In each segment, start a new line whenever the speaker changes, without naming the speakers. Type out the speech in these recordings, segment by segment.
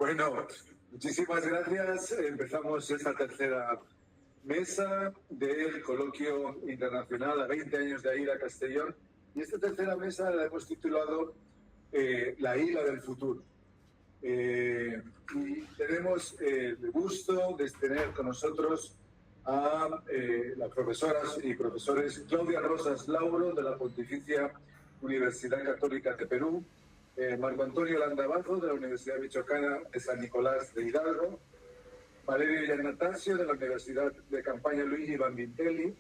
Bueno, muchísimas gracias. Empezamos esta tercera mesa del Coloquio Internacional a 20 años de AILA Castellón. Y esta tercera mesa la hemos titulado La Isla del Futuro. Y tenemos el gusto de tener con nosotros a las profesoras y profesores Claudia Rosas Lauro, de la Pontificia Universidad Católica de Perú, Marco Antonio Landabazo, de la Universidad Michoacana de San Nicolás de Hidalgo, Valerio Iannatasio, de la Universidad de Campaña Luigi Vanvintelli,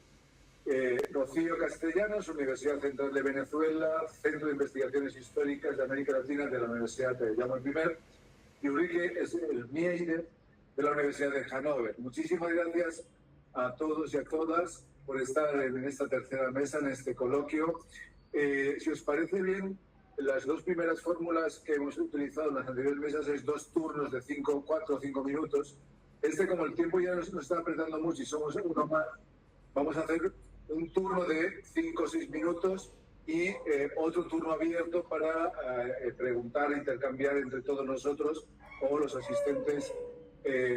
Rocío Castellanos, Universidad Central de Venezuela, Centro de Investigaciones Históricas de América Latina de la Universidad de Llaman Primer, y Ulrike Elmieide, de la Universidad de Hannover. Muchísimas gracias a todos y a todas por estar en esta tercera mesa, en este coloquio. Si os parece bien, las dos primeras fórmulas que hemos utilizado en las anteriores mesas es 2 turnos de 4 o 5 minutos. Como el tiempo ya nos está apretando mucho y somos uno más, vamos a hacer un turno de 5 o 6 minutos y otro turno abierto para preguntar, intercambiar entre todos nosotros o los asistentes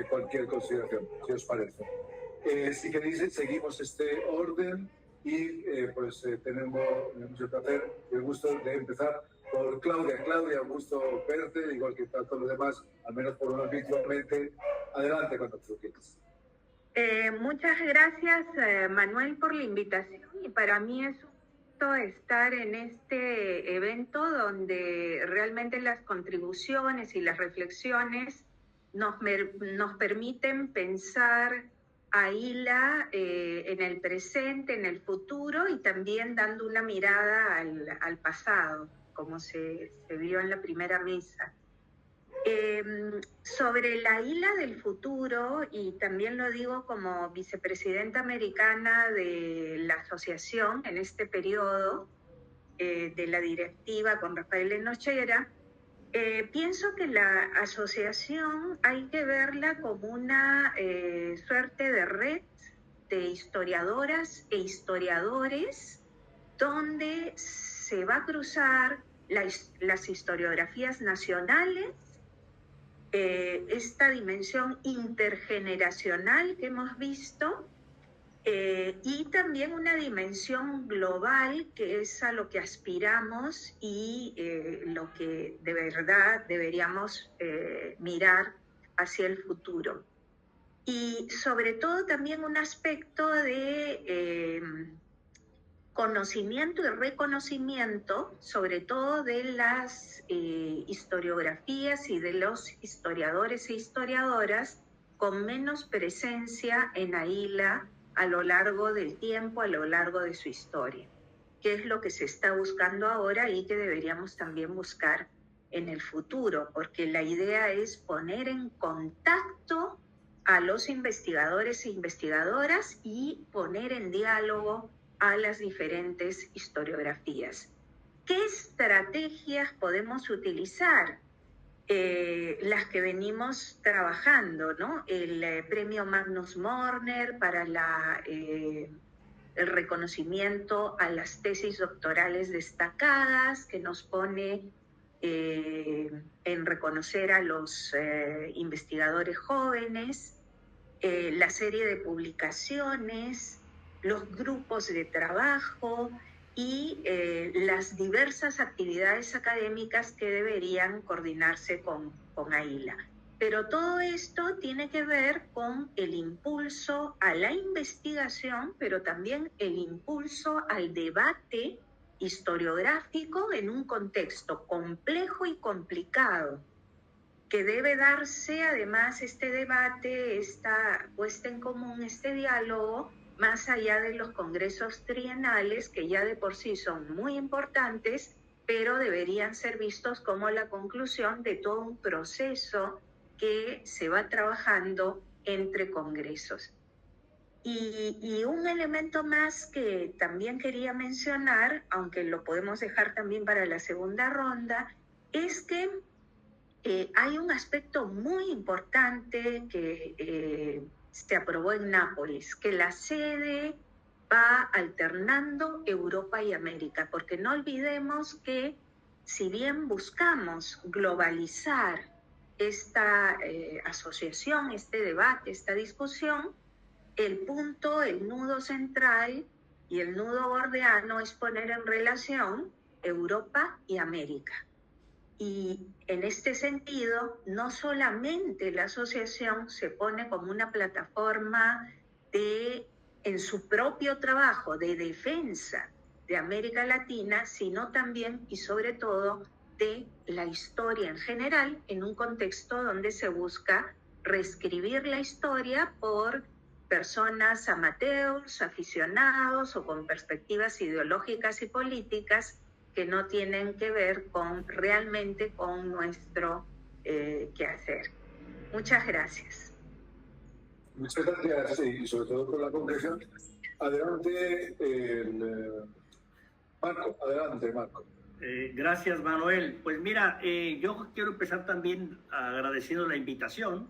cualquier consideración, si os parece. Si queréis, seguimos este orden y tenemos el placer y el gusto de empezar por Claudia. Claudia, un gusto verte, igual que todos los demás, al menos por unos virtualmente. Adelante cuando tú quieras.
Muchas gracias, Manuel, por la invitación, y para mí es un gusto estar en este evento donde realmente las contribuciones y las reflexiones nos permiten pensar a AILA en el presente, en el futuro, y también dando una mirada al pasado, como se vio en la primera mesa. Sobre la AILA del futuro, y también lo digo como vicepresidenta americana de la asociación en este periodo, de la directiva con Rafael Enochera, pienso que la asociación hay que verla como una suerte de red de historiadoras e historiadores donde se va a cruzar las historiografías nacionales, esta dimensión intergeneracional que hemos visto, y también una dimensión global, que es a lo que aspiramos y lo que de verdad deberíamos mirar hacia el futuro. Y sobre todo también un aspecto de conocimiento y reconocimiento, sobre todo de las historiografías y de los historiadores e historiadoras con menos presencia en AILA a lo largo del tiempo, a lo largo de su historia, que es lo que se está buscando ahora y que deberíamos también buscar en el futuro, porque la idea es poner en contacto a los investigadores e investigadoras y poner en diálogo a las diferentes historiografías. ¿Qué estrategias podemos utilizar? Las que venimos trabajando, ¿no? El premio Magnus Morner para el reconocimiento a las tesis doctorales destacadas, que nos pone en reconocer a los investigadores jóvenes, la serie de publicaciones, los grupos de trabajo y las diversas actividades académicas que deberían coordinarse con AILA. Pero todo esto tiene que ver con el impulso a la investigación, pero también el impulso al debate historiográfico en un contexto complejo y complicado, que debe darse además este debate, esta puesta en común, este diálogo, más allá de los congresos trienales, que ya de por sí son muy importantes, pero deberían ser vistos como la conclusión de todo un proceso que se va trabajando entre congresos. Y un elemento más que también quería mencionar, aunque lo podemos dejar también para la segunda ronda, es que hay un aspecto muy importante que se aprobó en Nápoles, que la sede va alternando Europa y América, porque no olvidemos que si bien buscamos globalizar esta asociación, este debate, esta discusión, el nudo central y el nudo gordiano es poner en relación Europa y América. Y en este sentido, no solamente la asociación se pone como una plataforma en su propio trabajo de defensa de América Latina, sino también y sobre todo de la historia en general, en un contexto donde se busca reescribir la historia por personas amateurs, aficionados o con perspectivas ideológicas y políticas que no tienen que ver realmente con nuestro quehacer. Muchas gracias.
Muchas gracias, y sobre todo por la concreción. Adelante, Marco. Adelante, Marco.
Gracias, Manuel. Pues mira, yo quiero empezar también agradeciendo la invitación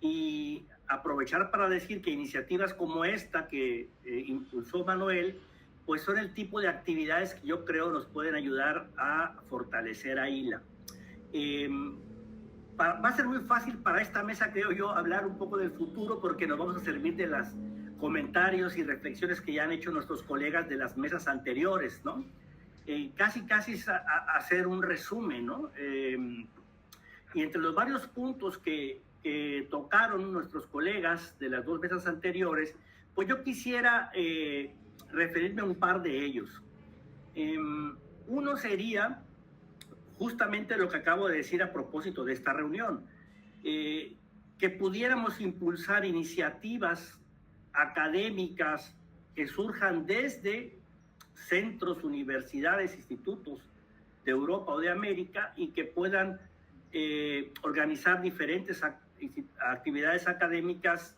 y aprovechar para decir que iniciativas como esta que impulsó Manuel, pues son el tipo de actividades que yo creo nos pueden ayudar a fortalecer a ILA. Va a ser muy fácil para esta mesa, creo yo, hablar un poco del futuro, porque nos vamos a servir de los comentarios y reflexiones que ya han hecho nuestros colegas de las mesas anteriores, ¿no? Casi hacer un resumen, ¿no? Y entre los varios puntos que tocaron nuestros colegas de las dos mesas anteriores, pues yo quisiera referirme a un par de ellos. Uno sería justamente lo que acabo de decir a propósito de esta reunión, que pudiéramos impulsar iniciativas académicas que surjan desde centros, universidades, institutos de Europa o de América y que puedan organizar diferentes actividades académicas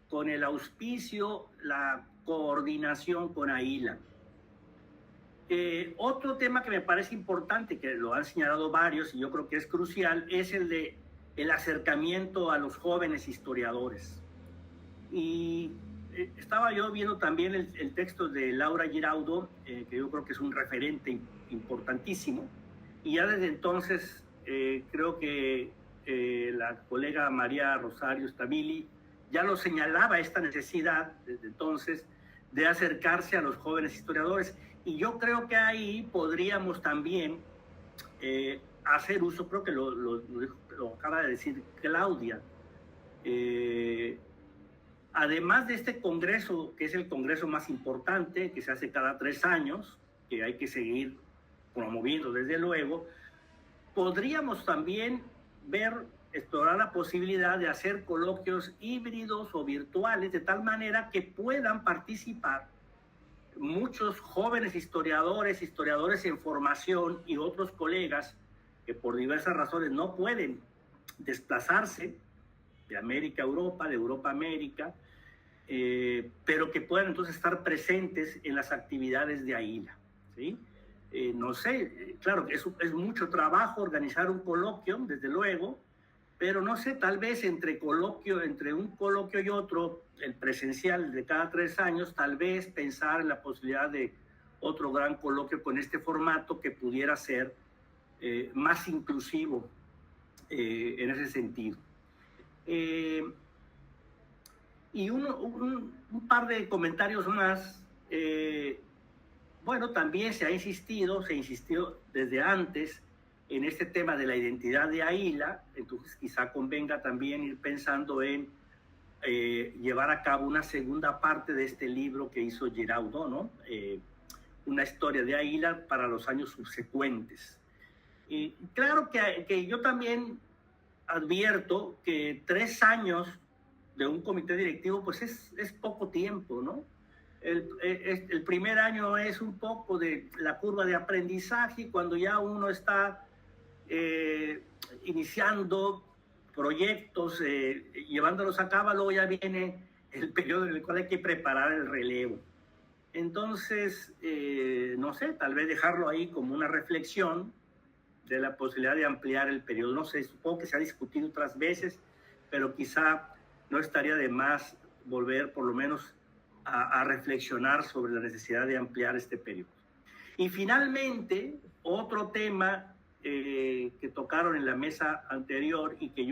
con el auspicio, la coordinación con AILA. Otro tema que me parece importante, que lo han señalado varios y yo creo que es crucial, es el acercamiento a los jóvenes historiadores. Y estaba yo viendo también el texto de Laura Giraudo, que yo creo que es un referente importantísimo, y ya desde entonces creo que la colega María Rosario Stabili ya lo señalaba, esta necesidad desde entonces de acercarse a los jóvenes historiadores. Y yo creo que ahí podríamos también hacer uso, creo que lo acaba de decir Claudia, además de este congreso, que es el congreso más importante, que se hace cada 3 años, que hay que seguir promoviendo desde luego, podríamos también explorar la posibilidad de hacer coloquios híbridos o virtuales, de tal manera que puedan participar muchos jóvenes historiadores en formación y otros colegas que por diversas razones no pueden desplazarse de América a Europa, de Europa a América, pero que puedan entonces estar presentes en las actividades de AILA, ¿sí? No sé, claro que es mucho trabajo organizar un coloquio, desde luego, pero no sé, tal vez entre un coloquio y otro, el presencial de cada 3 años, tal vez pensar en la posibilidad de otro gran coloquio con este formato que pudiera ser más inclusivo en ese sentido. Y un par de comentarios más. Bueno, también se insistió desde antes en este tema de la identidad de AILA, entonces quizá convenga también ir pensando en llevar a cabo una segunda parte de este libro que hizo Giraudo, ¿no? Una historia de AILA para los años subsecuentes. Y claro que yo también advierto que 3 años de un comité directivo pues es poco tiempo, ¿no? El primer año es un poco de la curva de aprendizaje, cuando ya uno está iniciando proyectos, llevándolos a cabo, luego ya viene el periodo en el cual hay que preparar el relevo. Entonces, no sé, tal vez dejarlo ahí como una reflexión de la posibilidad de ampliar el periodo. No sé, supongo que se ha discutido otras veces, pero quizá no estaría de más volver por lo menos a reflexionar sobre la necesidad de ampliar este periodo. Y finalmente, otro tema que tocaron en la mesa anterior y que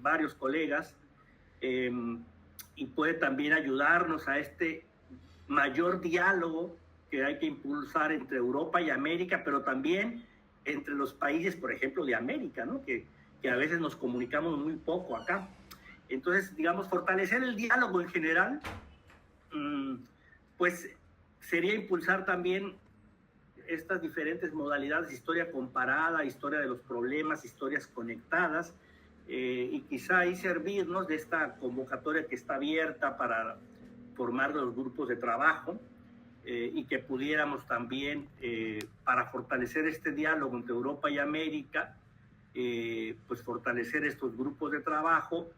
varios colegas, y puede también ayudarnos a este mayor diálogo que hay que impulsar entre Europa y América, pero también entre los países, por ejemplo, de América, ¿no? Que a veces nos comunicamos muy poco acá. Entonces, digamos, fortalecer el diálogo en general, pues sería impulsar también estas diferentes modalidades, historia comparada, historia de los problemas, historias conectadas, y quizá ahí servirnos de esta convocatoria que está abierta para formar los grupos de trabajo, y que pudiéramos también, para fortalecer este diálogo entre Europa y América, pues fortalecer estos grupos de trabajo,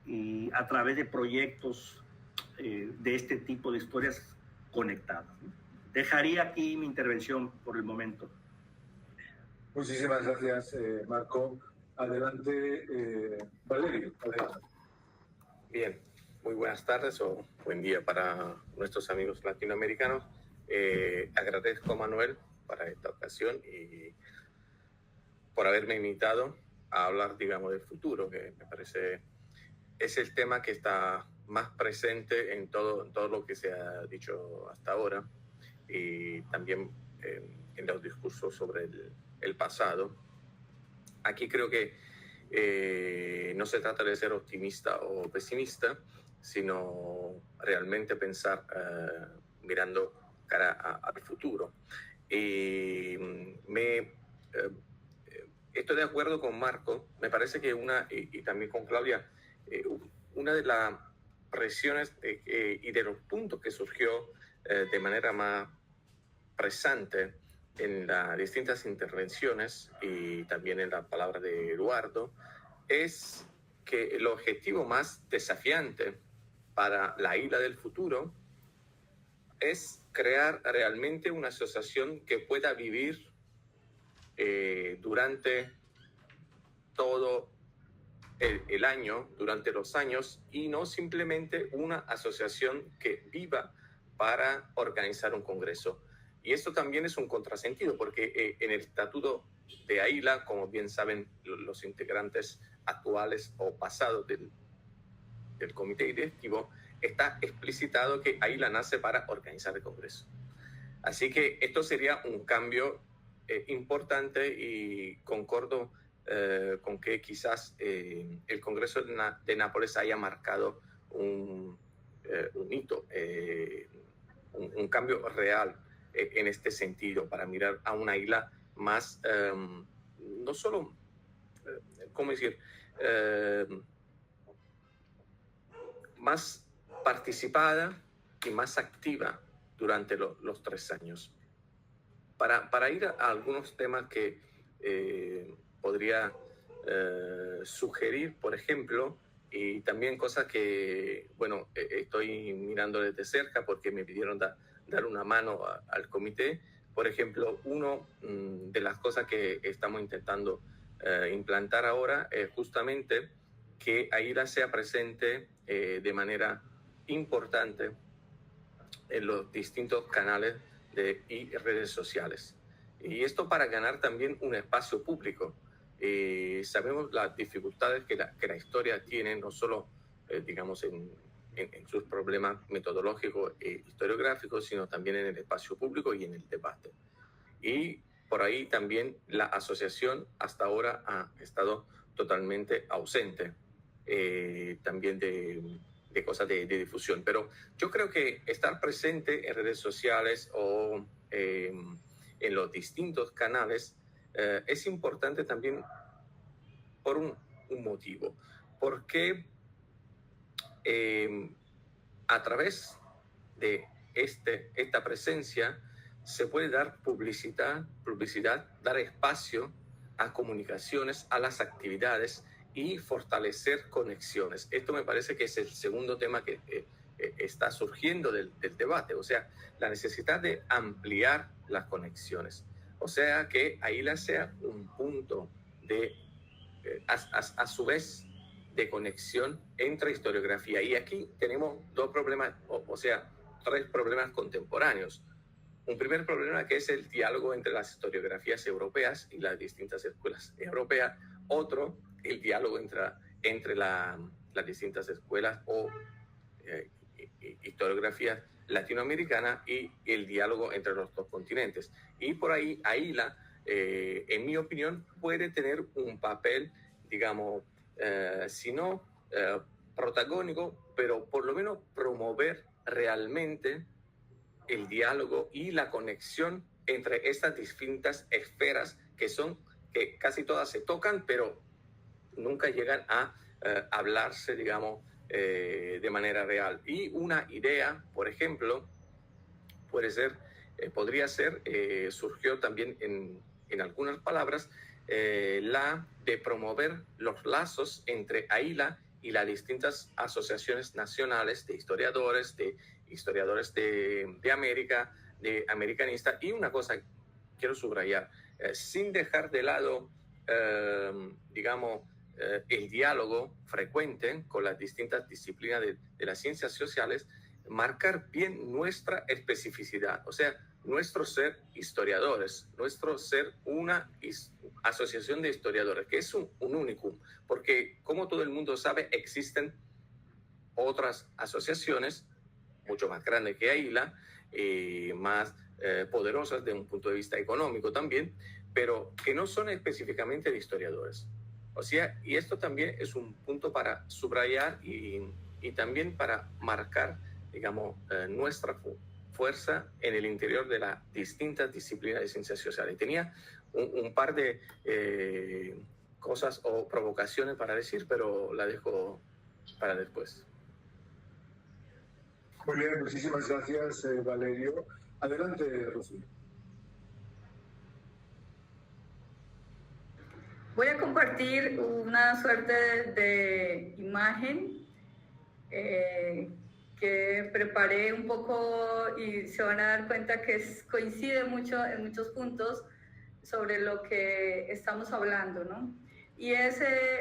y a través de proyectos de este tipo de historias conectadas. Dejaría aquí mi intervención por el momento.
Muchísimas gracias, Marco. Adelante, Valerio. Adelante.
Bien, muy buenas tardes o buen día para nuestros amigos latinoamericanos. Agradezco a Manuel para esta ocasión y por haberme invitado a hablar, digamos, del futuro, que me parece es el tema que está más presente en todo lo que se ha dicho hasta ahora, y también en los discursos sobre el pasado. Aquí creo que no se trata de ser optimista o pesimista, sino realmente pensar mirando cara al futuro. Y estoy de acuerdo con Marco. Me parece que y también con Claudia, una de las presiones y de los puntos que surgió de manera más presente en las distintas intervenciones y también en la palabra de Eduardo, es que el objetivo más desafiante para la isla del futuro es crear realmente una asociación que pueda vivir durante todo el año, durante los años, y no simplemente una asociación que viva para organizar un congreso. Y esto también es un contrasentido, porque en el estatuto de AILA, como bien saben los integrantes actuales o pasados del comité directivo, está explicitado que AILA nace para organizar el congreso. Así que esto sería un cambio importante, y concordo con que quizás el Congreso de Nápoles haya marcado un hito, un cambio real en este sentido, para mirar a una isla más, no solo, ¿cómo decir?, más participada y más activa durante los 3 años. Para ir a algunos temas que podría sugerir, por ejemplo, y también cosas que, bueno, estoy mirando desde cerca porque me pidieron dar una mano al comité. Por ejemplo, una de las cosas que estamos intentando implantar ahora es justamente que AILA sea presente de manera importante en los distintos canales y redes sociales. Y esto para ganar también un espacio público. Sabemos las dificultades que la historia tiene, no solo, digamos, en sus problemas metodológicos e historiográficos, sino también en el espacio público y en el debate. Y por ahí también la asociación hasta ahora ha estado totalmente ausente, también de cosas de difusión. Pero yo creo que estar presente en redes sociales o en los distintos canales es importante también por un motivo. Porque a través de esta presencia se puede dar publicidad, dar espacio a comunicaciones, a las actividades y fortalecer conexiones. Esto me parece que es el segundo tema que está surgiendo del debate, o sea, la necesidad de ampliar las conexiones. O sea, que AILA sea un punto de, a su vez, de conexión entre historiografía. Y aquí tenemos 2 problemas, o sea, 3 problemas contemporáneos. un primer problema que es el diálogo entre las historiografías europeas y las distintas escuelas europeas. Otro, el diálogo entre las distintas escuelas o historiografías latinoamericanas y el diálogo entre los dos continentes. Y por ahí, AILA, en mi opinión, puede tener un papel, digamos, si no protagónico, pero por lo menos promover realmente el diálogo y la conexión entre estas distintas esferas que casi todas se tocan, pero nunca llegan a hablarse, digamos, de manera real. Y una idea, por ejemplo, podría ser, surgió también en algunas palabras, la de promover los lazos entre AILA y las distintas asociaciones nacionales de historiadores de América, de americanistas. Y una cosa quiero subrayar, sin dejar de lado, digamos, el diálogo frecuente con las distintas disciplinas de las ciencias sociales, marcar bien nuestra especificidad, o sea, nuestro ser historiadores, nuestro ser una asociación de historiadores, que es un unicum, porque como todo el mundo sabe, existen otras asociaciones mucho más grandes que AILA, más poderosas desde un punto de vista económico también, pero que no son específicamente de historiadores. O sea, y esto también es un punto para subrayar y también para marcar, digamos, nuestra fuerza en el interior de las distintas disciplinas de ciencias sociales. Tenía un par de cosas o provocaciones para decir, pero la dejo para después.
Muy bien, muchísimas gracias, Valerio. Adelante, Rosy.
Voy a compartir una suerte de imagen que preparé un poco y se van a dar cuenta que coincide mucho en muchos puntos sobre lo que estamos hablando, ¿no? Y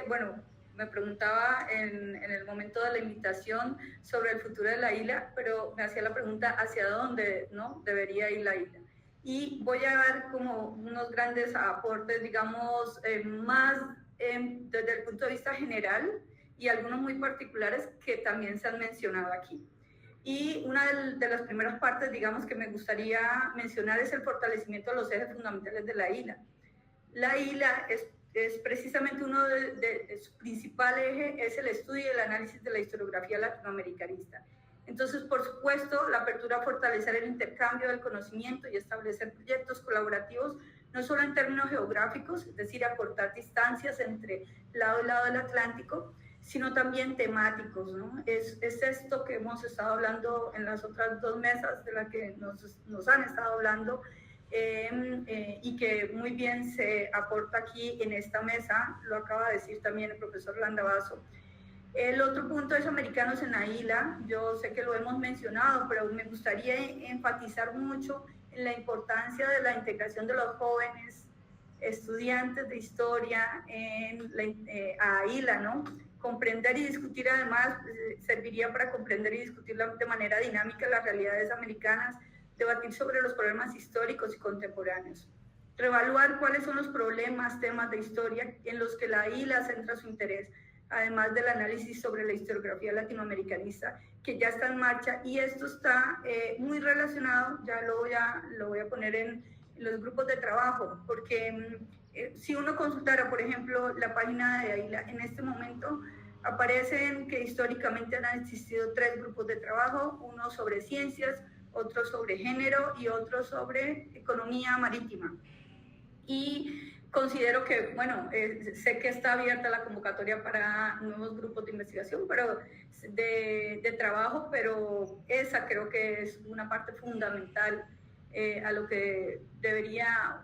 bueno, me preguntaba en el momento de la invitación sobre el futuro de la isla, pero me hacía la pregunta hacia dónde, ¿no?, debería ir la isla. Y voy a dar como unos grandes aportes, digamos, más desde el punto de vista general y algunos muy particulares que también se han mencionado aquí. Y una de las primeras partes, digamos, que me gustaría mencionar es el fortalecimiento de los ejes fundamentales de la isla. La isla es precisamente uno de su principal eje, es el estudio y el análisis de la historiografía latinoamericanista. Entonces, por supuesto, la apertura a fortalecer el intercambio del conocimiento y establecer proyectos colaborativos, no solo en términos geográficos, es decir, acortar distancias entre lado y lado del Atlántico, sino también temáticos, ¿no? Es esto que hemos estado hablando en las otras dos mesas de las que nos han estado hablando, y que muy bien se aporta aquí en esta mesa, lo acaba de decir también el profesor Landavazo. El otro punto es americanos en AILA. Yo sé que lo hemos mencionado, pero me gustaría enfatizar mucho en la importancia de la integración de los jóvenes estudiantes de historia a AILA, ¿no? Comprender y discutir, además, serviría para comprender y discutir de manera dinámica las realidades americanas, debatir sobre los problemas históricos y contemporáneos, reevaluar cuáles son los problemas, temas de historia en los que la AILA centra su interés, además del análisis sobre la historiografía latinoamericanista, que ya está en marcha, y esto está muy relacionado, ya lo voy a poner en los grupos de trabajo, porque si uno consultara, por ejemplo, la página de AILA, en este momento aparecen que históricamente han existido 3 grupos de trabajo, uno sobre ciencias, otro sobre género y otro sobre economía marítima. Y considero que, bueno, sé que está abierta la convocatoria para nuevos grupos de investigación, pero de trabajo, pero esa creo que es una parte fundamental a lo que debería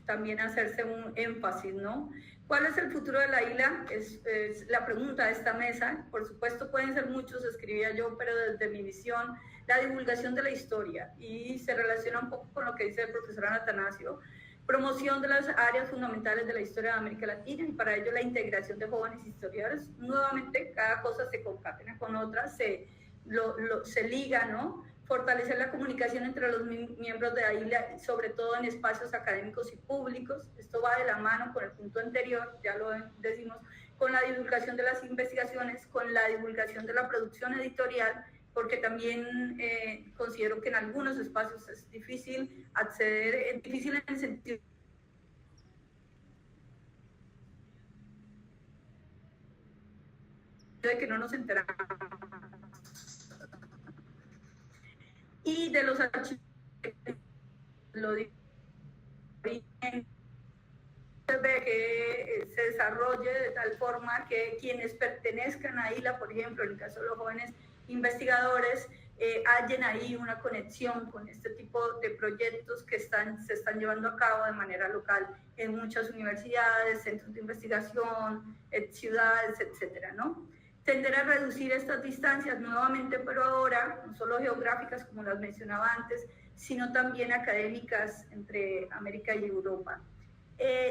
también hacerse un énfasis, ¿no? ¿Cuál es el futuro de la isla? Es la pregunta de esta mesa. Por supuesto, pueden ser muchos, escribía yo, pero desde mi visión, la divulgación de la historia, y se relaciona un poco con lo que dice el profesor Atanasio, promoción de las áreas fundamentales de la historia de América Latina, y para ello la integración de jóvenes historiadores. Nuevamente, cada cosa se concatena con otra, se liga, ¿no? fortalecer la comunicación entre los miembros de AILA, sobre todo en espacios académicos y públicos. Esto va de la mano con el punto anterior, ya lo decimos, con la divulgación de las investigaciones, con la divulgación de la producción editorial, porque también considero que en algunos espacios es difícil acceder, es difícil en el sentido de que no nos enteramos. Y de los archivos, lo digo, que se desarrolle de tal forma que quienes pertenezcan a ILA, por ejemplo, en el caso de los jóvenes investigadores, hallen ahí una conexión con este tipo de proyectos que se están llevando a cabo de manera local en muchas universidades, centros de investigación, ciudades, etcétera, ¿no? Tender a reducir estas distancias nuevamente, pero ahora no solo geográficas, como las mencionaba antes, sino también académicas entre América y Europa.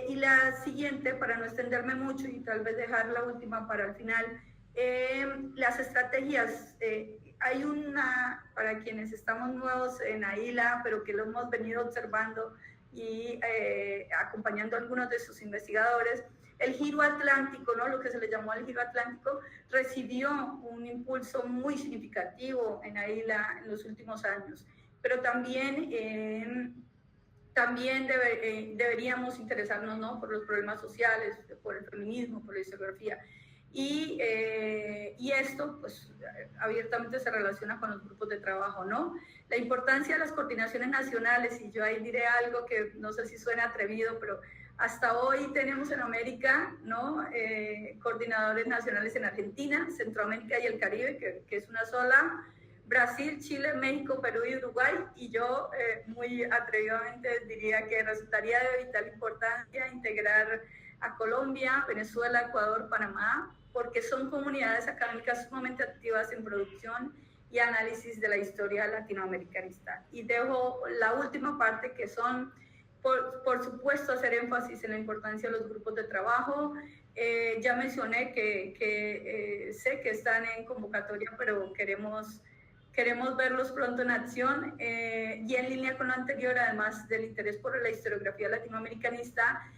Y la siguiente, para no extenderme mucho y tal vez dejar la última para el final, las estrategias. Hay una, para quienes estamos nuevos en AILA, pero que lo hemos venido observando y acompañando a algunos de sus investigadores, el giro atlántico, ¿no? Lo que se le llamó el giro atlántico, recibió un impulso muy significativo en AILA en los últimos años, pero también deberíamos interesarnos, ¿no?, por los problemas sociales, por el feminismo, por la historiografía. Y esto, pues, abiertamente se relaciona con los grupos de trabajo, ¿no? La importancia de las coordinaciones nacionales, y yo ahí diré algo que no sé si suena atrevido, pero hasta hoy tenemos en América, ¿no?, coordinadores nacionales en Argentina, Centroamérica y el Caribe, que es una sola, Brasil, Chile, México, Perú y Uruguay, y yo muy atrevidamente diría que resultaría de vital importancia integrar a Colombia, Venezuela, Ecuador, Panamá, porque son comunidades académicas sumamente activas en producción y análisis de la historia latinoamericanista. Y dejo la última parte, que son, por supuesto, hacer énfasis en la importancia de los grupos de trabajo. Ya mencioné que sé que están en convocatoria, pero queremos verlos pronto en acción, y en línea con lo anterior, además del interés por la historiografía latinoamericanista,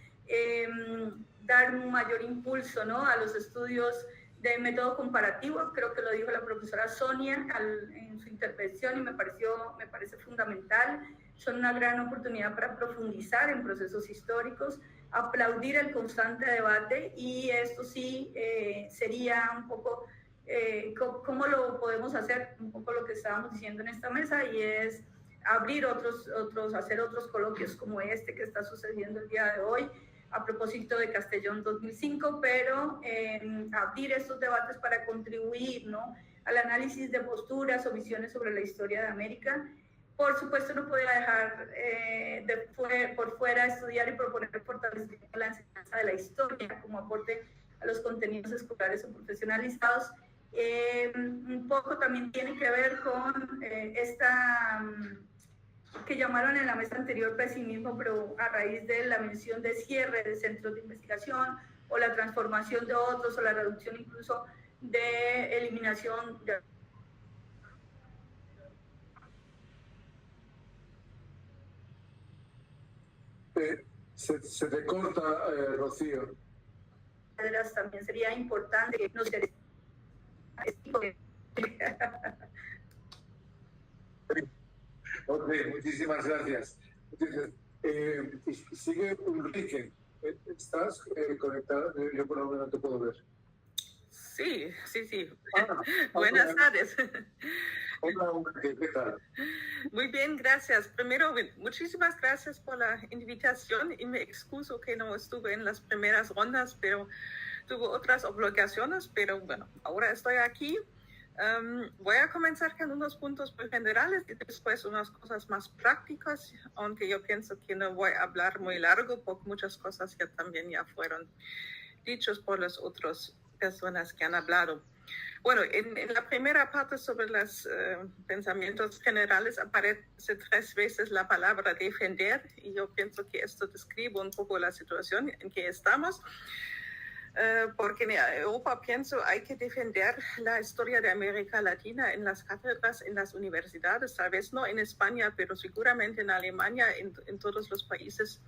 dar un mayor impulso, ¿no?, a los estudios de método comparativo. Creo que lo dijo la profesora Sonia en su intervención y me parece fundamental. Son una gran oportunidad para profundizar en procesos históricos, aplaudir el constante debate, y esto sí sería un poco cómo lo podemos hacer, un poco lo que estábamos diciendo en esta mesa, y es abrir hacer otros coloquios como este que está sucediendo el día de hoy a propósito de Castellón 2005, pero abrir estos debates para contribuir, ¿no?, al análisis de posturas o visiones sobre la historia de América. Por supuesto, no podía dejar por fuera estudiar y proponer fortalecer la enseñanza de la historia como aporte a los contenidos escolares o profesionalizados. Un poco también tiene que ver con esta que llamaron en la mesa anterior pesimismo, pero a raíz de la mención de cierre de centros de investigación o la transformación de otros o la reducción incluso de eliminación de...
Se te corta, Rocío.
También sería importante que nos...
Ok, muchísimas gracias. Sigue Ulrike. ¿Estás conectada? Yo por lo menos no te puedo ver.
Sí. Buenas tardes.
Hola, Ulrike, ¿qué tal?
Muy bien, gracias. Primero, muchísimas gracias por la invitación y me excuso que no estuve en las primeras rondas, pero tuve otras obligaciones, pero bueno, ahora estoy aquí. Voy a comenzar con unos puntos muy generales y después unas cosas más prácticas, aunque yo pienso que no voy a hablar muy largo porque muchas cosas que también ya fueron dichas por las otras personas que han hablado. Bueno, en la primera parte sobre los pensamientos generales aparece 3 veces la palabra defender, y yo pienso que esto describe un poco la situación en que estamos. porque en Europa pienso hay que defender la historia de América Latina en las cátedras, en las universidades, tal vez no en España, pero seguramente en Alemania, en todos los países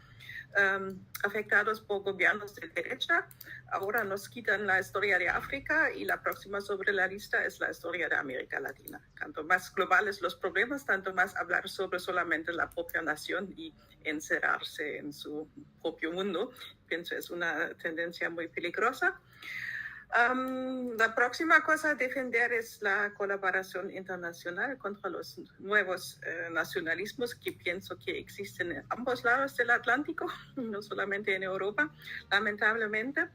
afectados por gobiernos de derecha. Ahora nos quitan la historia de África y la próxima sobre la lista es la historia de América Latina. Tanto más globales los problemas, tanto más hablar sobre solamente la propia nación y encerrarse en su propio mundo. Pienso es una tendencia muy peligrosa. La próxima cosa a defender es la colaboración internacional contra los nuevos nacionalismos que pienso que existen en ambos lados del Atlántico, no solamente en Europa, lamentablemente.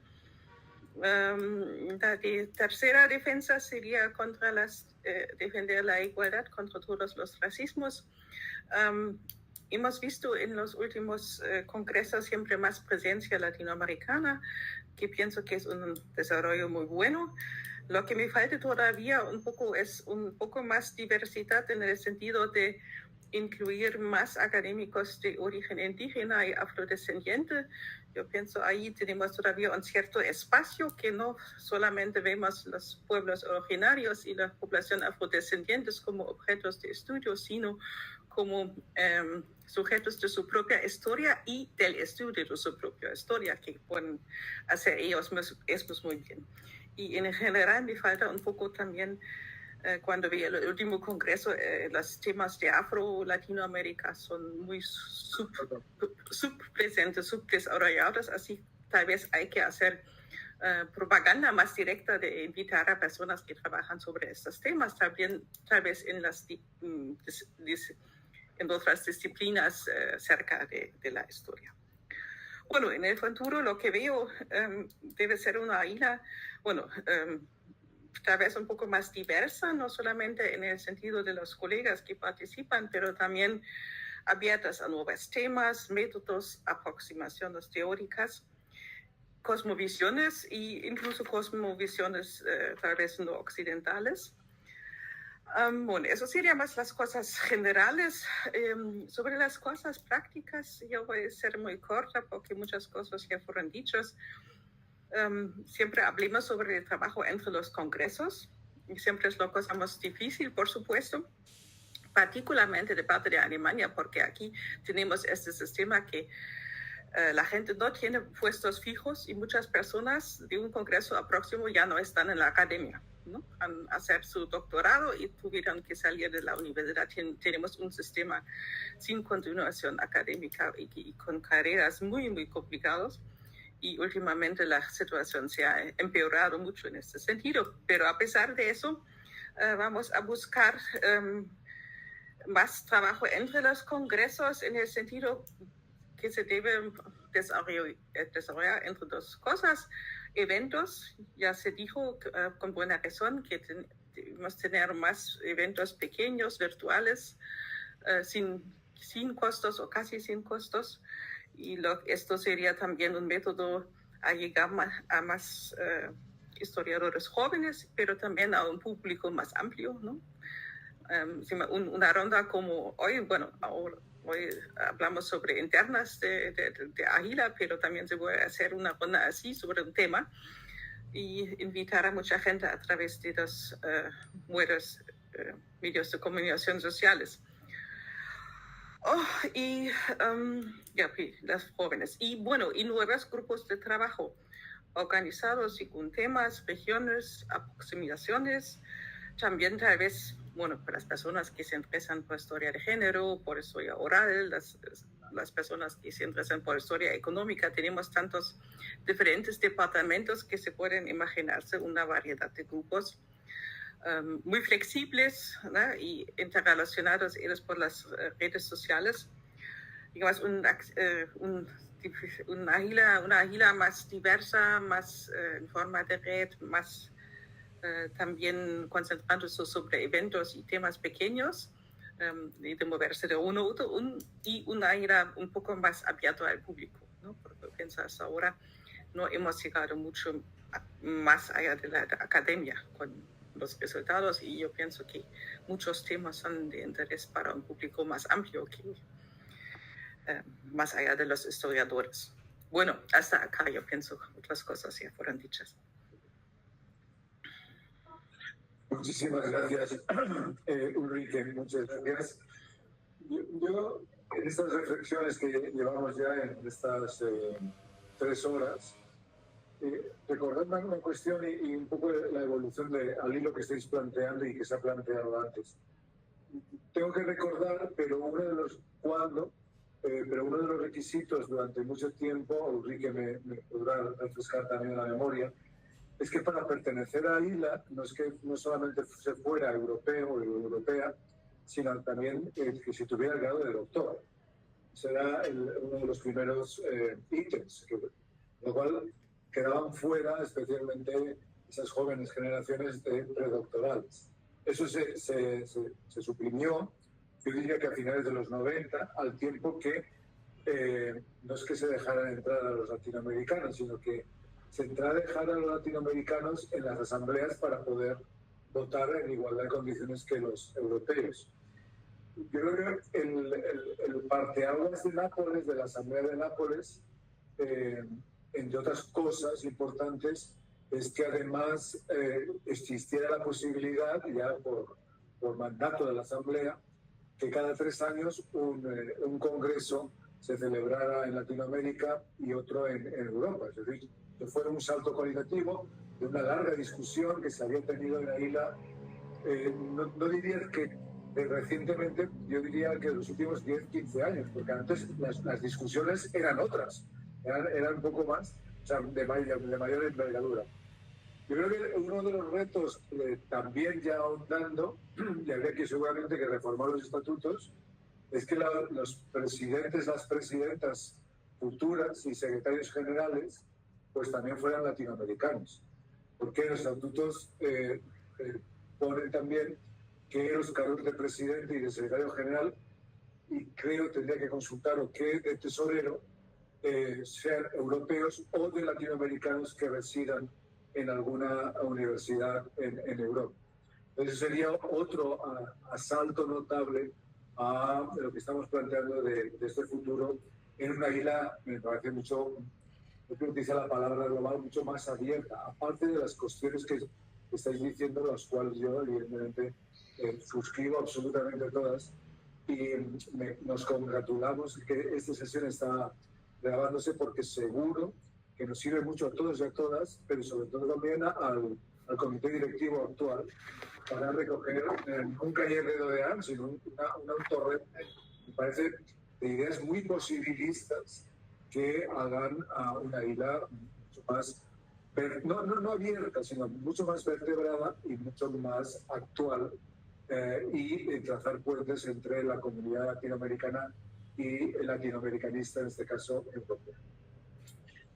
La tercera defensa sería contra defender la igualdad contra todos los racismos. Hemos visto en los últimos congresos siempre más presencia latinoamericana, que pienso que es un desarrollo muy bueno. Lo que me falta todavía un poco es un poco más diversidad en el sentido de incluir más académicos de origen indígena y afrodescendiente. Yo pienso ahí tenemos todavía un cierto espacio que no solamente vemos los pueblos originarios y la población afrodescendientes como objetos de estudio, sino como sujetos de su propia historia y del estudio de su propia historia, que pueden hacer ellos mismos muy bien. Y en general me falta un poco también, cuando vi el último congreso, los temas de Afro-Latinoamérica son muy subpresentes, subdesarrollados, así tal vez hay que hacer propaganda más directa de invitar a personas que trabajan sobre estos temas, también tal vez en otras disciplinas cerca de la historia. Bueno, en el futuro lo que veo debe ser una isla, bueno, tal vez un poco más diversa, no solamente en el sentido de los colegas que participan, pero también abiertas a nuevos temas, métodos, aproximaciones teóricas, cosmovisiones e incluso cosmovisiones tal vez no occidentales. Bueno, eso serían más las cosas generales. Sobre las cosas prácticas, yo voy a ser muy corta porque muchas cosas ya fueron dichas. Siempre hablamos sobre el trabajo entre los congresos y siempre es la cosa más difícil, por supuesto, particularmente de parte de Alemania, porque aquí tenemos este sistema que la gente no tiene puestos fijos y muchas personas de un congreso a próximo ya no están en la academia, ¿no? A hacer su doctorado y tuvieron que salir de la universidad. Tenemos un sistema sin continuación académica y con carreras muy, muy complicadas. Y últimamente la situación se ha empeorado mucho en este sentido. Pero a pesar de eso, vamos a buscar más trabajo entre los congresos en el sentido que se debe desarrollar entre dos cosas. Eventos, ya se dijo con buena razón que debemos tener más eventos pequeños, virtuales, sin costos o casi sin costos. Y esto sería también un método a llegar a más historiadores jóvenes, pero también a un público más amplio, ¿no? Una ronda como hoy, bueno, hoy hablamos sobre internas de Águila, pero también se puede hacer una ronda así sobre un tema y invitar a mucha gente a través de los medios de comunicación sociales. Las jóvenes. Y bueno, y nuevos grupos de trabajo organizados según temas, regiones, aproximaciones, también tal vez, bueno, para las personas que se interesan por historia de género, por historia oral, las personas que se interesan por historia económica, tenemos tantos diferentes departamentos que se pueden imaginarse una variedad de grupos muy flexibles, ¿no? Y interrelacionados ellos por las redes sociales. Digamos, una águila más diversa, más en forma de red, más también concentrándose sobre eventos y temas pequeños, y de moverse de uno a otro, y una águila un poco más abierta al público, ¿no? Porque pienso hasta ahora no hemos llegado mucho más allá de la academia con los resultados, y yo pienso que muchos temas son de interés para un público más amplio que más allá de los historiadores. bueno, hasta acá yo pienso otras cosas ya fueron dichas.
Muchísimas gracias, Ulrike, muchas gracias. Yo, en estas reflexiones que llevamos ya en estas 3 horas, recordando una cuestión y un poco la evolución al hilo que estáis planteando y que se ha planteado antes. Tengo que recordar, pero uno de los requisitos durante mucho tiempo, Ulrike me podrá refrescar también la memoria, es que para pertenecer a ILA no solamente se fuera europeo o europea, sino también que se tuviera el grado de doctor. Será uno de los primeros ítems, lo cual quedaban fuera especialmente esas jóvenes generaciones de predoctorales. Eso se suprimió, yo diría que a finales de los 90, al tiempo que no es que se dejaran entrar a los latinoamericanos, sino que se entrara a dejar a los latinoamericanos en las asambleas para poder votar en igualdad de condiciones que los europeos. Yo creo que el parteaguas de Nápoles, de la Asamblea de Nápoles, entre otras cosas importantes, es que además existiera la posibilidad, ya por mandato de la Asamblea, que cada 3 años un congreso se celebrara en Latinoamérica y otro en Europa. Es decir, que fuera un salto cualitativo de una larga discusión que se había tenido en la isla. No diría que recientemente, yo diría que en los últimos 10, 15 años, porque antes las discusiones eran otras, eran un poco más, o sea, de mayor envergadura. Yo creo que uno de los retos, también ya ahondando, y habría que seguramente que reformar los estatutos, es que los presidentes, las presidentas futuras y secretarios generales, pues también fueran latinoamericanos. Porque los estatutos ponen también que los cargos de presidente y de secretario general, y creo tendría que consultar, o que de tesorero, sean europeos o de latinoamericanos que residan en alguna universidad en Europa. Entonces sería otro asalto notable a lo que estamos planteando de este futuro en una isla, me parece mucho, yo creo que utiliza la palabra global, mucho más abierta, aparte de las cuestiones que estáis diciendo, las cuales yo evidentemente suscribo absolutamente todas, y nos congratulamos que esta sesión está grabándose, porque seguro que nos sirve mucho a todos y a todas, pero sobre todo también al comité directivo actual, para recoger un taller de Dodean, sino un torrente, me parece, de ideas muy posibilistas que hagan a una isla mucho más, no abierta, sino mucho más vertebrada y mucho más actual, y trazar puentes entre la comunidad latinoamericana y el latinoamericanista, en este caso europeo.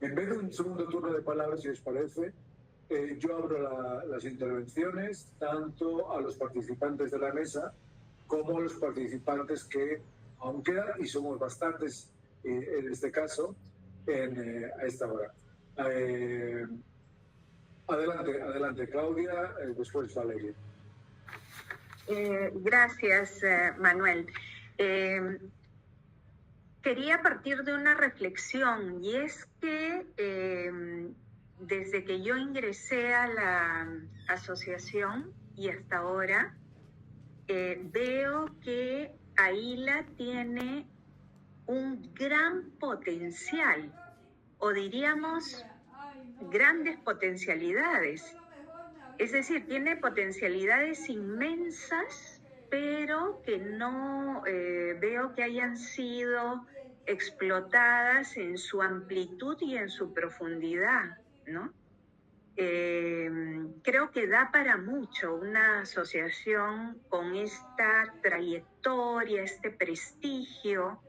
En vez de un segundo turno de palabras, si os parece, yo abro las intervenciones tanto a los participantes de la mesa como a los participantes que aún quedan, y somos bastantes en este caso, a esta hora. Adelante, Claudia, después Valeria.
Gracias, Manuel. Quería partir de una reflexión, y es que desde que yo ingresé a la asociación y hasta ahora, veo que AILA tiene un gran potencial, o diríamos grandes potencialidades. Es decir, tiene potencialidades inmensas, pero que no veo que hayan sido explotadas en su amplitud y en su profundidad, ¿no? Creo que da para mucho una asociación con esta trayectoria, este prestigio,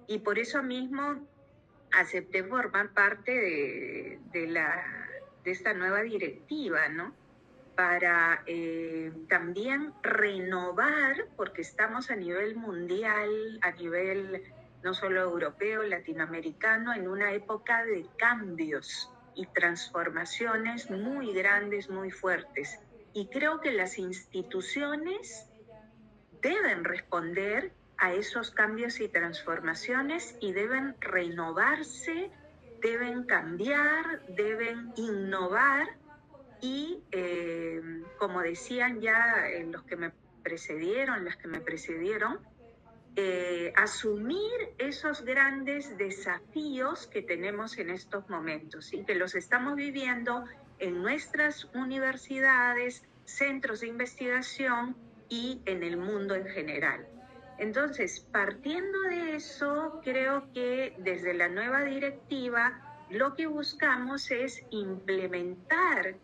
y por eso mismo acepté formar parte de esta nueva directiva, ¿no? Para también renovar, porque estamos a nivel mundial, a nivel no solo europeo, latinoamericano, en una época de cambios y transformaciones muy grandes, muy fuertes. Y creo que las instituciones deben responder a esos cambios y transformaciones y deben renovarse deben cambiar, deben innovar y, como decían ya los que me precedieron, las que me precedieron, asumir esos grandes desafíos que tenemos en estos momentos y que los estamos viviendo en nuestras universidades, centros de investigación y en el mundo en general. Entonces, partiendo de eso, creo que desde la nueva directiva lo que buscamos es implementar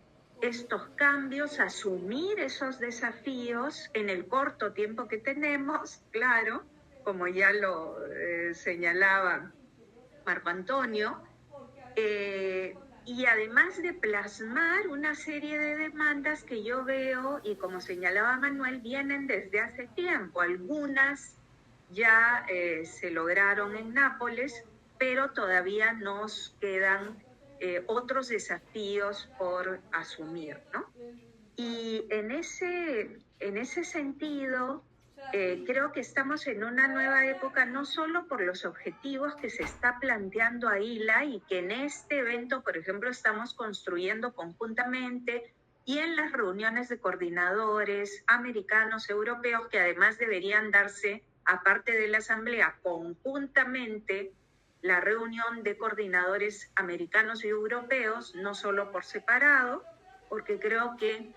estos cambios, asumir esos desafíos en el corto tiempo que tenemos, claro, como ya lo señalaba Marco Antonio, y además de plasmar una serie de demandas que yo veo, y como señalaba Manuel, vienen desde hace tiempo. Algunas ya se lograron en Nápoles, pero todavía nos quedan otros desafíos por asumir, ¿no? Y en ese sentido, creo que estamos en una nueva época, no solo por los objetivos que se está planteando AILA y que en este evento, por ejemplo, estamos construyendo conjuntamente, y en las reuniones de coordinadores americanos, europeos, que además deberían darse, aparte de la asamblea, conjuntamente la reunión de coordinadores americanos y europeos, no solo por separado, porque creo que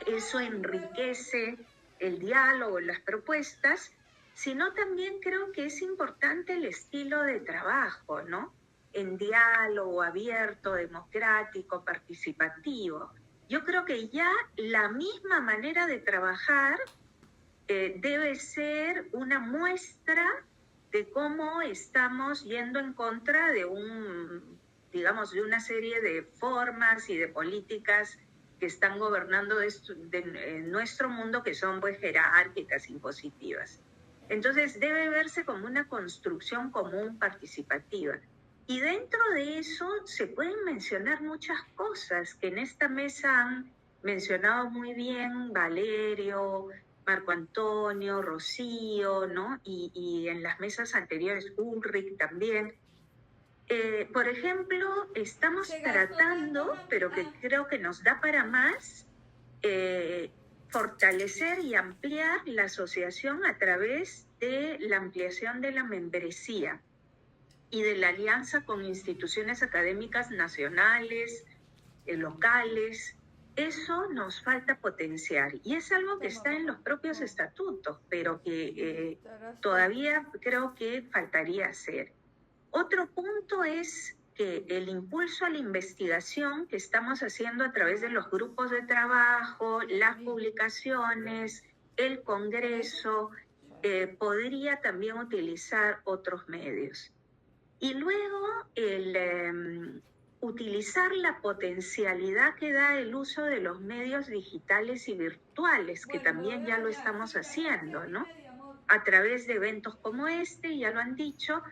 eso enriquece el diálogo, las propuestas, sino también creo que es importante el estilo de trabajo, ¿no? En diálogo abierto, democrático, participativo. Yo creo que ya la misma manera de trabajar debe ser una muestra de cómo estamos yendo en contra de de una serie de formas y de políticas que están gobernando nuestro mundo, que son pues jerárquicas, impositivas. Entonces debe verse como una construcción común participativa. Y dentro de eso se pueden mencionar muchas cosas que en esta mesa han mencionado muy bien Valerio, Marco Antonio, Rocío, ¿no? Y en las mesas anteriores Ulrich también. Por ejemplo, estamos tratando, pero que creo que nos da para más, fortalecer y ampliar la asociación a través de la ampliación de la membresía y de la alianza con instituciones académicas nacionales, locales. Eso nos falta potenciar y es algo que está en los propios estatutos, pero que todavía creo que faltaría hacer. Otro punto es que el impulso a la investigación que estamos haciendo a través de los grupos de trabajo, las publicaciones, el Congreso, podría también utilizar otros medios. Y luego utilizar la potencialidad que da el uso de los medios digitales y virtuales, que también ya lo estamos haciendo, ¿no? A través de eventos como este, ya lo han dicho,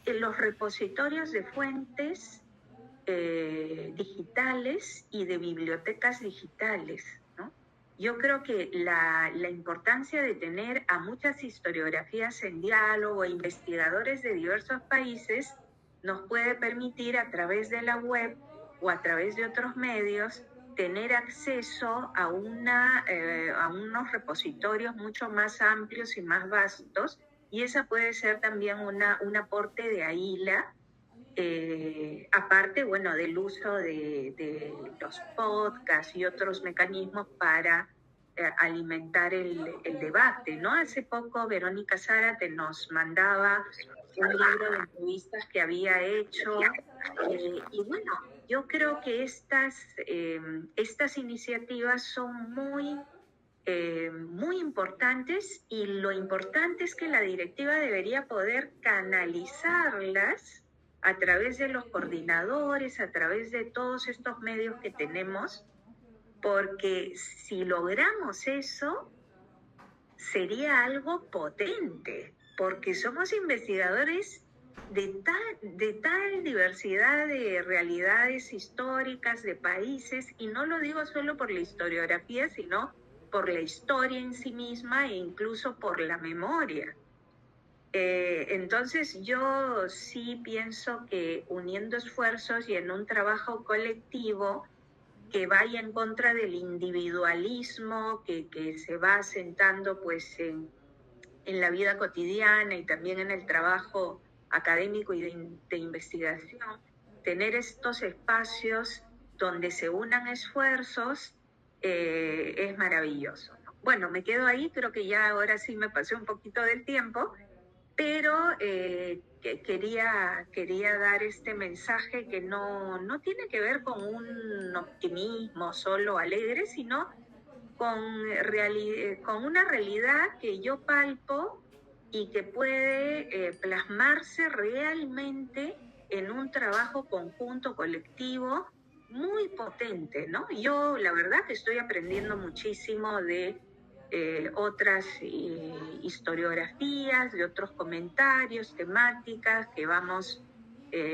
en los repositorios de fuentes digitales y de bibliotecas digitales, ¿no? Yo creo que la importancia de tener a muchas historiografías en diálogo, investigadores de diversos países, nos puede permitir a través de la web o a través de otros medios tener acceso a unos repositorios mucho más amplios y más vastos, y esa puede ser también un aporte de AILA, aparte, bueno, del uso de los podcasts y otros mecanismos para alimentar el debate, ¿no? Hace poco Verónica Zárate nos mandaba un libro de entrevistas que había hecho, y bueno, yo creo que estas iniciativas son muy importantes, y lo importante es que la directiva debería poder canalizarlas a través de los coordinadores, a través de todos estos medios que tenemos, porque si logramos eso, sería algo potente, porque somos investigadores de tal diversidad de realidades históricas, de países, y no lo digo solo por la historiografía, sino por la historia en sí misma e incluso por la memoria. Entonces yo sí pienso que uniendo esfuerzos y en un trabajo colectivo que vaya en contra del individualismo que se va asentando pues en la vida cotidiana y también en el trabajo académico y de investigación, tener estos espacios donde se unan esfuerzos es maravilloso, ¿no? Bueno, me quedo ahí, creo que ya ahora sí me pasé un poquito del tiempo, pero quería dar este mensaje que no tiene que ver con un optimismo solo alegre, sino con una realidad que yo palpo y que puede plasmarse realmente en un trabajo conjunto, colectivo, muy potente, ¿no? Yo la verdad que estoy aprendiendo muchísimo de otras historiografías, de otros comentarios, temáticas que vamos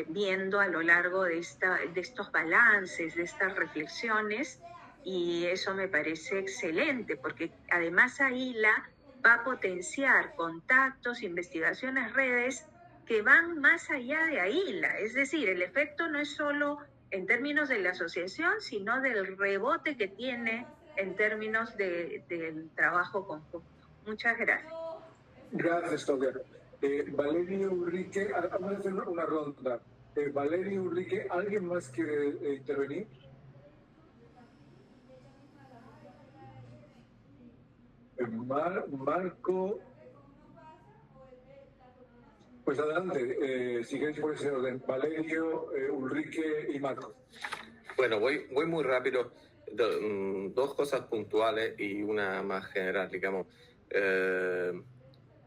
viendo a lo largo de estos balances, de estas reflexiones, y eso me parece excelente, porque además AILA va a potenciar contactos, investigaciones, redes que van más allá de AILA, es decir, el efecto no es solo en términos de la asociación, sino del rebote que tiene en términos del trabajo conjunto. Muchas gracias.
Gracias, Claudia. Valeria Urrique, vamos a hacer una ronda. Valeria Urrique, ¿alguien más quiere intervenir? Marco. Pues adelante, si queréis por ese orden. Valerio, Ulrike y Marco.
Bueno, voy muy rápido. Dos cosas puntuales y una más general, digamos.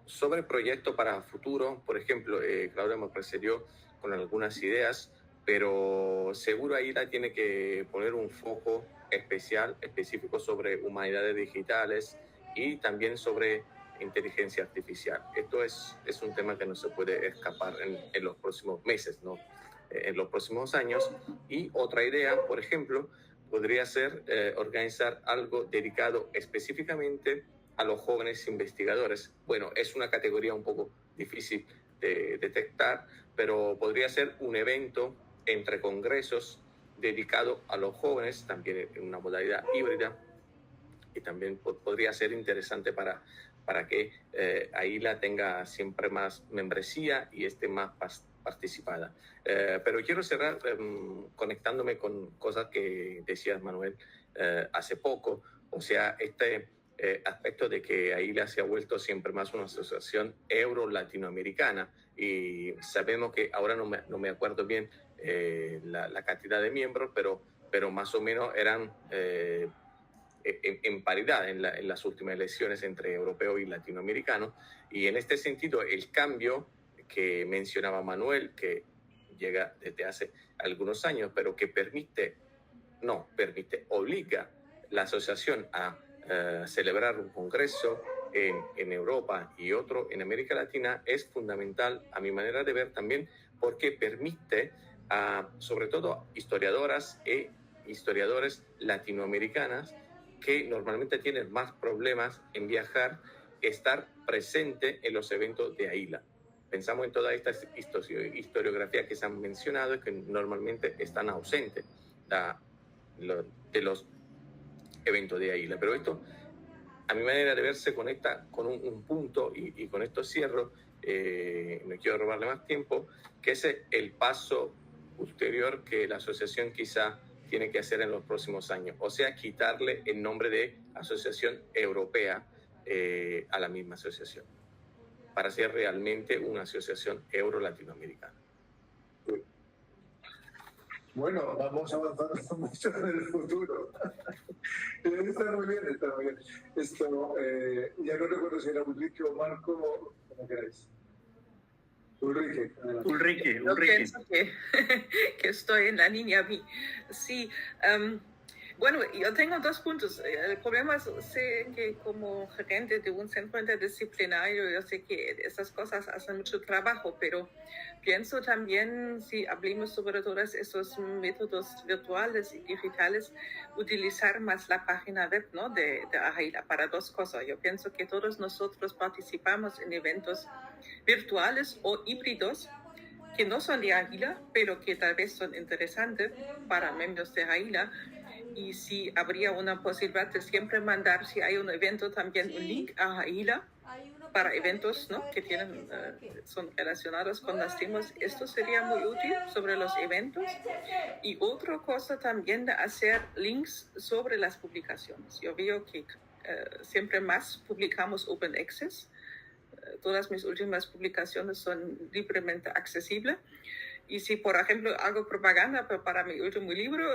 Sobre el proyecto para futuro, por ejemplo, Claudia me precedió con algunas ideas, pero seguro AILA tiene que poner un foco específico sobre humanidades digitales y también sobre inteligencia artificial. Esto es un tema que no se puede escapar en los próximos meses, ¿no? En los próximos años. Y otra idea, por ejemplo, podría ser organizar algo dedicado específicamente a los jóvenes investigadores. Bueno, es una categoría un poco difícil de detectar, pero podría ser un evento entre congresos dedicado a los jóvenes, también en una modalidad híbrida, y también podría ser interesante para que AILA tenga siempre más membresía y esté más participada. Pero quiero cerrar conectándome con cosas que decías, Manuel, hace poco, o sea, aspecto de que AILA se ha vuelto siempre más una asociación euro-latinoamericana, y sabemos que ahora no me acuerdo bien la cantidad de miembros, pero más o menos eran en paridad en las últimas elecciones entre europeo y latinoamericano. Y en este sentido, el cambio que mencionaba Manuel, que llega desde hace algunos años, pero que obliga la asociación a celebrar un congreso en Europa y otro en América Latina, es fundamental a mi manera de ver también, porque permite sobre todo historiadoras e historiadores latinoamericanas que normalmente tienen más problemas en viajar, estar presente en los eventos de AILA. Pensamos en todas estas historiografías que se han mencionado y que normalmente están ausentes de los eventos de AILA. Pero esto, a mi manera de ver, se conecta con un punto, y con esto cierro, no quiero robarle más tiempo, que es el paso ulterior que la asociación quizá tiene que hacer en los próximos años, o sea, quitarle el nombre de Asociación Europea a la misma asociación, para ser realmente una asociación euro-latinoamericana.
Bueno, vamos avanzando mucho en el futuro. Está muy bien, está muy bien. Esto, ya no recuerdo si era Ulrike o Marco, como queráis. Ulrike.
Yo pienso que estoy en la línea B. Sí, Bueno, yo tengo 2 puntos. El problema es que como gerente de un centro interdisciplinario, yo sé que esas cosas hacen mucho trabajo, pero pienso también, si hablamos sobre todos esos métodos virtuales y digitales, utilizar más la página web, ¿no? de AJILA para 2 cosas. Yo pienso que todos nosotros participamos en eventos virtuales o híbridos que no son de AJILA, pero que tal vez son interesantes para miembros de AJILA. Y si habría una posibilidad de siempre mandar, si hay un evento, también un link a AJILA para eventos, ¿no? que tienen, son relacionados con las temas. Esto sería muy útil sobre los eventos. Y otra cosa también de hacer links sobre las publicaciones. Yo veo que siempre más publicamos Open Access. Todas mis últimas publicaciones son libremente accesibles. Y si, por ejemplo, hago propaganda para mi último libro,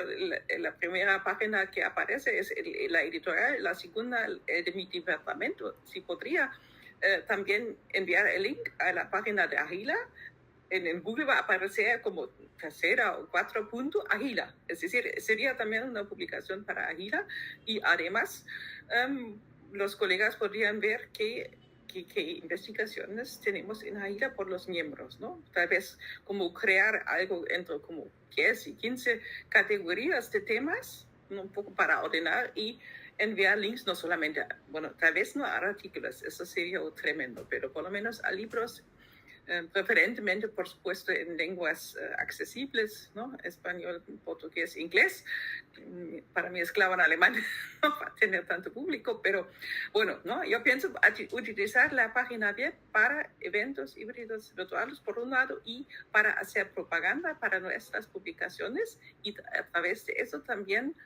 la primera página que aparece es la editorial, la segunda de mi departamento. Si podría también enviar el link a la página de AJILA, en Google va a aparecer como tercera o 4 puntos AJILA. Es decir, sería también una publicación para AJILA. Y además, los colegas podrían ver qué investigaciones tenemos en AJILA por los miembros, ¿no? Tal vez como crear algo entre como 10 y 15 categorías de temas, ¿no? Un poco para ordenar y enviar links, no solamente, bueno, tal vez no a artículos, eso sería tremendo, pero por lo menos a libros, preferentemente, por supuesto, en lenguas accesibles, ¿no? Español, portugués, inglés. Para mí es clave en alemán, no va a tener tanto público, pero bueno, ¿no? Yo pienso utilizar la página web para eventos híbridos virtuales, por un lado, y para hacer propaganda para nuestras publicaciones, y a través de eso también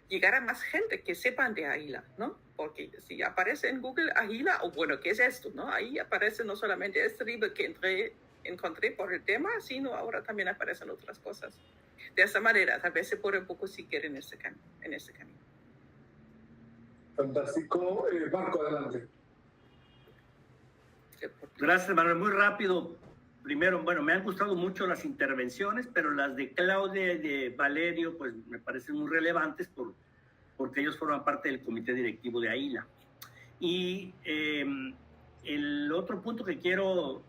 llegar a más gente que sepan de AJILA, ¿no? Porque si aparece en Google AJILA, o bueno, ¿qué es esto, no? Ahí aparece no solamente este libro que encontré por el tema, sino ahora también aparecen otras cosas. De esa manera, tal vez se puede un poco seguir en ese camino.
Fantástico. Marco, adelante.
Gracias, Manuel. Muy rápido. Primero, bueno, me han gustado mucho las intervenciones, pero las de Claudia y de Valerio, pues me parecen muy relevantes porque ellos forman parte del comité directivo de AJILA. Y el otro punto que quiero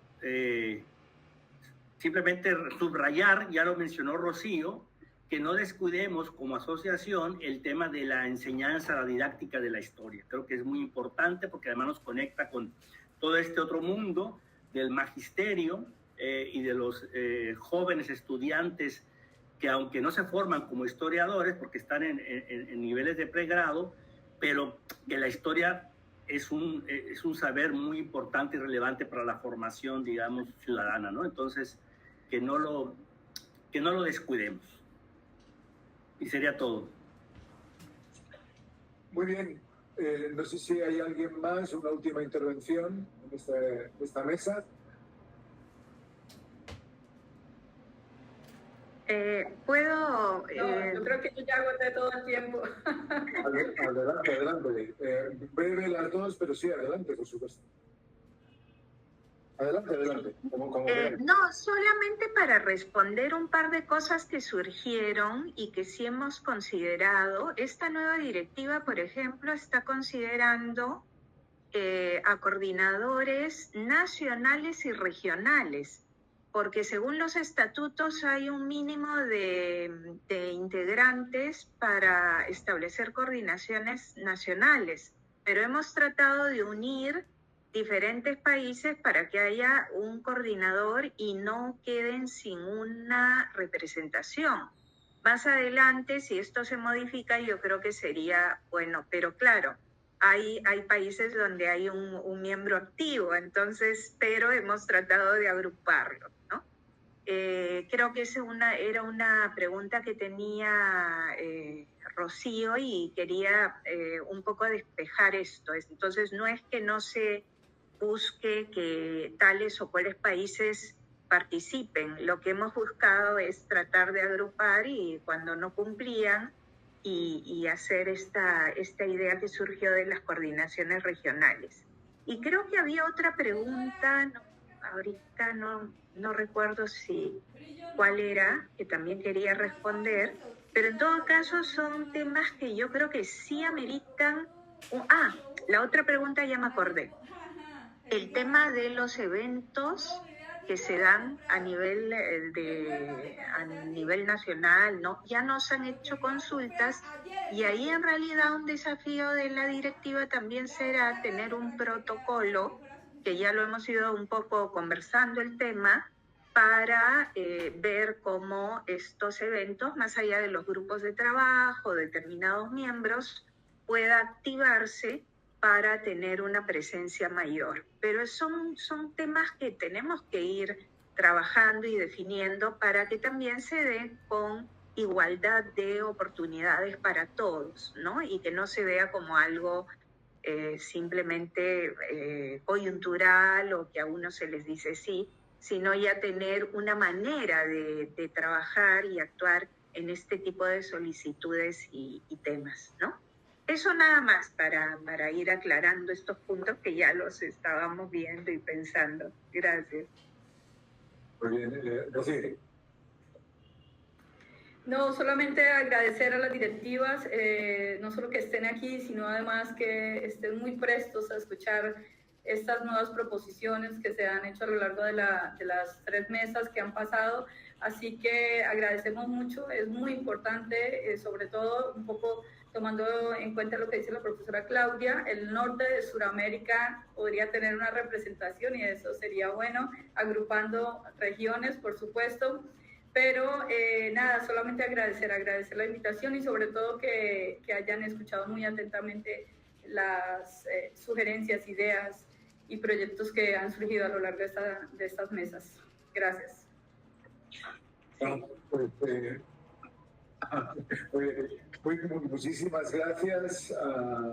simplemente subrayar, ya lo mencionó Rocío, que no descuidemos como asociación el tema de la enseñanza, la didáctica de la historia. Creo que es muy importante porque además nos conecta con todo este otro mundo del magisterio y de los jóvenes estudiantes que, aunque no se forman como historiadores porque están en niveles de pregrado, pero que la historia es un saber muy importante y relevante para la formación, digamos, ciudadana, ¿no? Entonces, que no lo descuidemos. Y sería todo.
Muy bien. No sé si hay alguien más, una última intervención en esta mesa.
¿Puedo?
No, yo creo que yo ya agoté todo el tiempo.
Adelante. Breve las dos, pero sí, adelante, por supuesto. Adelante.
No, solamente para responder un par de cosas que surgieron y que sí hemos considerado. Esta nueva directiva, por ejemplo, está considerando a coordinadores nacionales y regionales, porque según los estatutos hay un mínimo de integrantes para establecer coordinaciones nacionales, pero hemos tratado de unir diferentes países para que haya un coordinador y no queden sin una representación. Más adelante, si esto se modifica, yo creo que sería bueno, pero claro, hay países donde hay un miembro activo, entonces, pero hemos tratado de agruparlo, ¿no? Creo que esa era una pregunta que tenía Rocío y quería un poco despejar esto. Entonces, no es que no se busque que tales o cuales países participen. Lo que hemos buscado es tratar de agrupar y cuando no cumplían y hacer esta idea que surgió de las coordinaciones regionales. Y creo que había otra pregunta, ahorita no recuerdo cuál era, que también quería responder, Pero en todo caso son temas que yo creo que sí ameritan... la otra pregunta ya me acordé. El tema de los eventos que se dan a nivel nacional, ¿no? Ya nos han hecho consultas y ahí en realidad un desafío de la directiva también será tener un protocolo, que ya lo hemos ido un poco conversando el tema, para ver cómo estos eventos, más allá de los grupos de trabajo, determinados miembros, pueda activarse para tener una presencia mayor. Pero son temas que tenemos que ir trabajando y definiendo para que también se dé con igualdad de oportunidades para todos, ¿no? Y que no se vea como algo simplemente coyuntural o que a unos se les dice sí, sino ya tener una manera de trabajar y actuar en este tipo de solicitudes y temas, ¿no? Eso nada más para ir aclarando estos puntos que ya los estábamos viendo y pensando. Gracias.
Muy bien, Rocío.
No, solamente agradecer a las directivas, no solo que estén aquí, sino además que estén muy prestos a escuchar estas nuevas proposiciones que se han hecho a lo largo de las 3 mesas que han pasado. Así que agradecemos mucho, es muy importante, sobre todo un poco tomando en cuenta lo que dice la profesora Claudia, el norte de Sudamérica podría tener una representación y eso sería bueno, agrupando regiones, por supuesto. Pero nada, solamente agradecer la invitación y sobre todo que hayan escuchado muy atentamente las sugerencias, ideas y proyectos que han surgido a lo largo de estas mesas. Gracias.
Muchísimas gracias.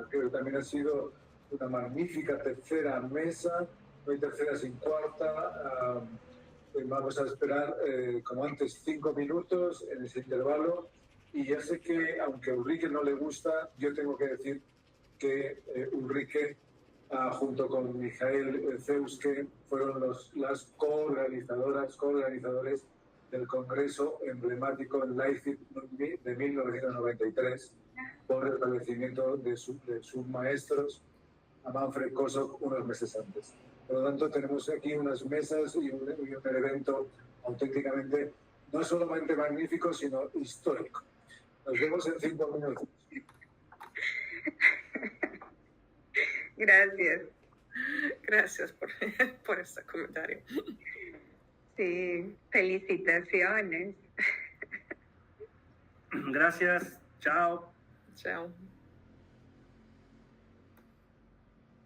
Creo que también ha sido una magnífica tercera mesa, no hay tercera sin cuarta. Vamos a esperar, como antes, 5 minutos en ese intervalo. Y ya sé que, aunque a Ulrike no le gusta, yo tengo que decir que Ulrike, junto con Mijael Zeuske, fueron las coorganizadores del Congreso emblemático en Leipzig de 1993 por el fallecimiento de sus maestros, a Manfred Kosok, unos meses antes. Por lo tanto, tenemos aquí unas mesas y un evento auténticamente no solamente magnífico, sino histórico. Nos vemos en 5 minutos.
Gracias.
Gracias por este comentario.
Sí, felicitaciones.
Gracias. Chao.
Chao.